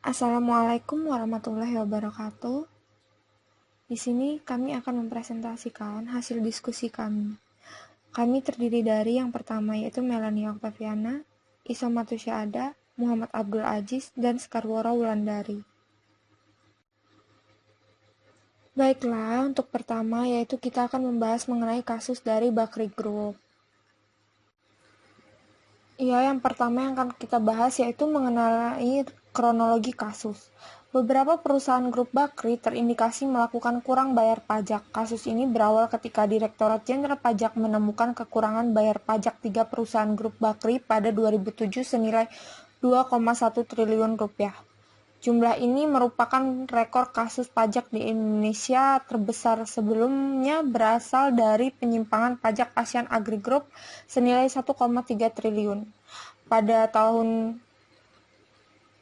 Assalamualaikum warahmatullahi wabarakatuh. Di sini kami akan mempresentasikan hasil diskusi kami. Kami terdiri dari yang pertama yaitu Melania Oktaviana, Isa Matusyada, Muhammad Abdul Aziz, dan Skarwara Wulandari. Baiklah, untuk pertama yaitu kita akan membahas mengenai kasus dari Bakri Group. Yang pertama yang akan kita bahas yaitu mengenai kronologi kasus. Beberapa perusahaan grup Bakri terindikasi melakukan kurang bayar pajak. Kasus ini berawal ketika Direktorat Jenderal Pajak menemukan kekurangan bayar pajak 3 perusahaan grup Bakri pada 2007 senilai 2,1 triliun rupiah. Jumlah ini merupakan rekor kasus pajak di Indonesia terbesar. Sebelumnya berasal dari penyimpangan pajak ASEAN Agri Group senilai 1,3 triliun. Pada tahun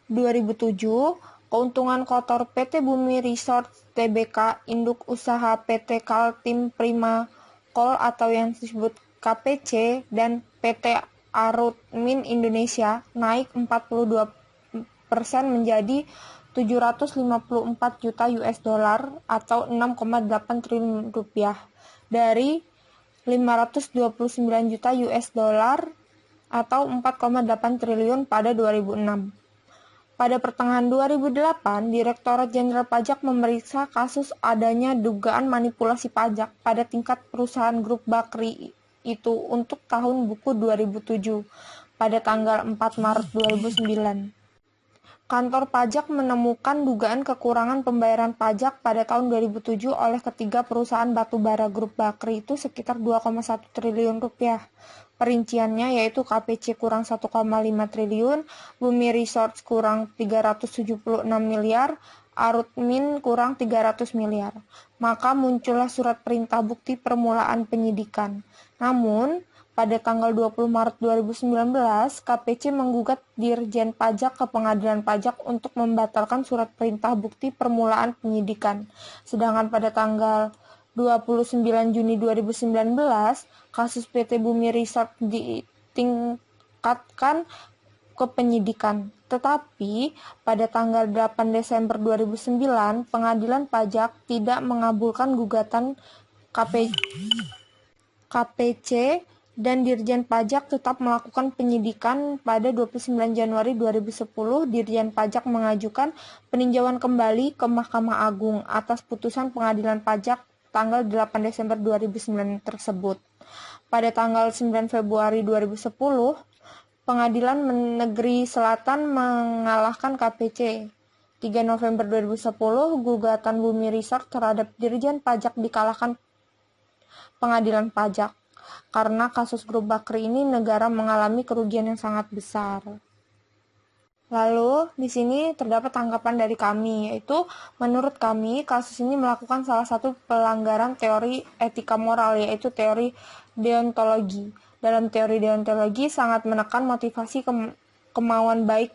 2007, keuntungan kotor PT Bumi Resort Tbk induk usaha PT Kaltim Prima Coal atau yang disebut KPC dan PT Arutmin Indonesia naik 42% menjadi 754 juta US dollar atau 6,8 triliun rupiah dari 529 juta US dollar atau 4,8 triliun pada 2006. Pada pertengahan 2008, Direktorat Jenderal Pajak memeriksa kasus adanya dugaan manipulasi pajak pada tingkat perusahaan grup Bakri itu untuk tahun buku 2007 pada tanggal 4 Maret 2009. Kantor pajak menemukan dugaan kekurangan pembayaran pajak pada tahun 2007 oleh ketiga perusahaan batubara grup Bakri itu sekitar 2,1 triliun rupiah. Perinciannya yaitu KPC kurang 1,5 triliun, Bumi Resorts kurang 376 miliar, Arutmin kurang 300 miliar. Maka muncullah surat perintah bukti permulaan penyidikan. Namun, pada tanggal 20 Maret 2019, KPC menggugat Dirjen Pajak ke Pengadilan Pajak untuk membatalkan surat perintah bukti permulaan penyidikan. Sedangkan pada tanggal 29 Juni 2019, kasus PT Bumi Resort ditingkatkan ke penyidikan. Tetapi pada tanggal 8 Desember 2009, Pengadilan Pajak tidak mengabulkan gugatan KPC dan Dirjen Pajak tetap melakukan penyidikan. Pada 29 Januari 2010, Dirjen Pajak mengajukan peninjauan kembali ke Mahkamah Agung atas putusan Pengadilan Pajak tanggal 8 Desember 2009 tersebut. Pada tanggal 9 Februari 2010, Pengadilan Negeri Selatan mengalahkan KPC. 3 November 2010, gugatan Bumi Resort terhadap Dirjen Pajak dikalahkan Pengadilan Pajak. Karena kasus grup Bakri ini negara mengalami kerugian yang sangat besar. Lalu di sini terdapat tanggapan dari kami, yaitu menurut kami kasus ini melakukan salah satu pelanggaran teori etika moral, yaitu teori deontologi. Dalam teori deontologi sangat menekan motivasi kemauan baik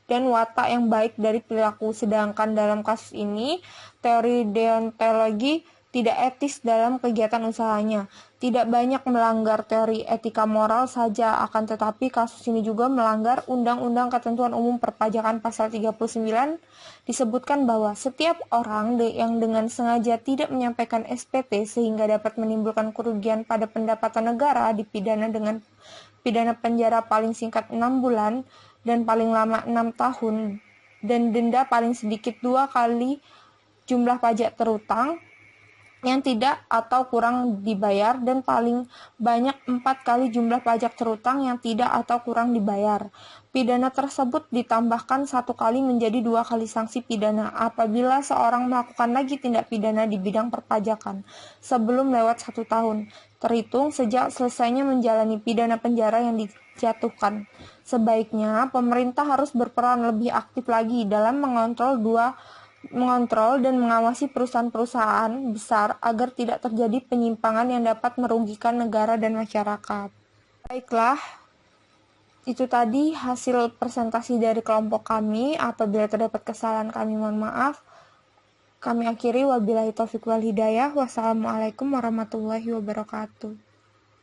dan watak yang baik dari perilaku. Sedangkan dalam kasus ini teori deontologi tidak etis dalam kegiatan usahanya. Tidak banyak melanggar teori etika moral saja, akan tetapi kasus ini juga melanggar Undang-Undang Ketentuan Umum Perpajakan Pasal 39. Disebutkan bahwa setiap orang yang dengan sengaja tidak menyampaikan SPT sehingga dapat menimbulkan kerugian pada pendapatan negara dipidana dengan pidana penjara paling singkat 6 bulan dan paling lama 6 tahun dan denda paling sedikit 2 kali jumlah pajak terutang yang tidak atau kurang dibayar dan paling banyak 4 kali jumlah pajak terutang yang tidak atau kurang dibayar. Pidana tersebut ditambahkan 1 kali menjadi 2 kali sanksi pidana apabila seorang melakukan lagi tindak pidana di bidang perpajakan sebelum lewat 1 tahun, terhitung sejak selesainya menjalani pidana penjara yang dijatuhkan. Sebaiknya pemerintah harus berperan lebih aktif lagi dalam mengontrol dan mengawasi perusahaan-perusahaan besar agar tidak terjadi penyimpangan yang dapat merugikan negara dan masyarakat. Baiklah, itu tadi hasil presentasi dari kelompok kami. Apabila terdapat kesalahan kami mohon maaf. Kami akhiri, wabillahi taufiq wal hidayah. Wassalamualaikum warahmatullahi wabarakatuh.